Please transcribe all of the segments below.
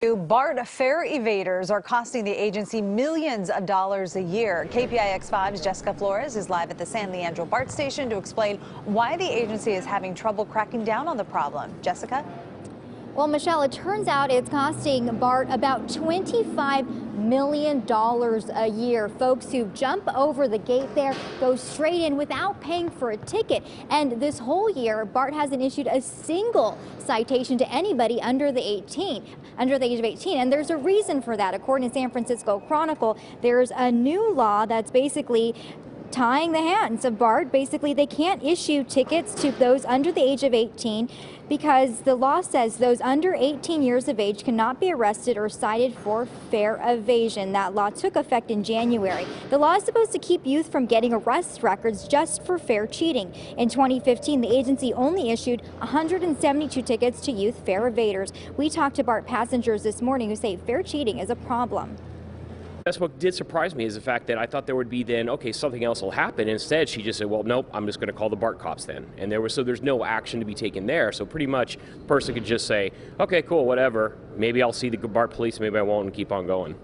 BART fare evaders are costing the agency millions of dollars a year. KPIX 5's Jessica Flores is live at the San Leandro BART station to explain why the agency is having trouble cracking down on the problem. Jessica? Well, Michelle, it turns out it's costing BART about $25 million a year. Folks who jump over the gate there go straight in without paying for a ticket. And this whole year, BART hasn't issued a single citation to anybody under the age of 18. And there's a reason for that. According to San Francisco Chronicle, there's a new law that's basically tying the hands of BART. Basically, they can't issue tickets to those under the age of 18 because the law says those under 18 years of age cannot be arrested or cited for fare evasion. That law took effect in January. The law is supposed to keep youth from getting arrest records just for fare cheating. In 2015, the agency only issued 172 tickets to youth fare evaders. We talked to BART passengers this morning who say fare cheating is a problem. That's what did surprise me, is the fact that I thought there would be then, okay, something else will happen. Instead, she just said, well, nope, I'm just going to call the BART cops then. And there's no action to be taken there. So pretty much the person could just say, okay, cool, whatever. Maybe I'll see the BART police, maybe I won't, and keep on going.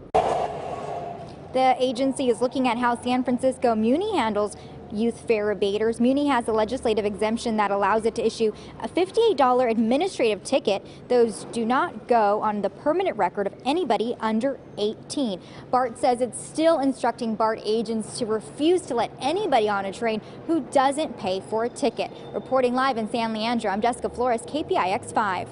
The agency is looking at how San Francisco Muni handles youth fare evaders. Muni has a legislative exemption that allows it to issue a $58 administrative ticket. Those do not go on the permanent record of anybody under 18. BART says it's still instructing BART agents to refuse to let anybody on a train who doesn't pay for a ticket. Reporting live in San Leandro, I'm Jessica Flores, KPIX 5.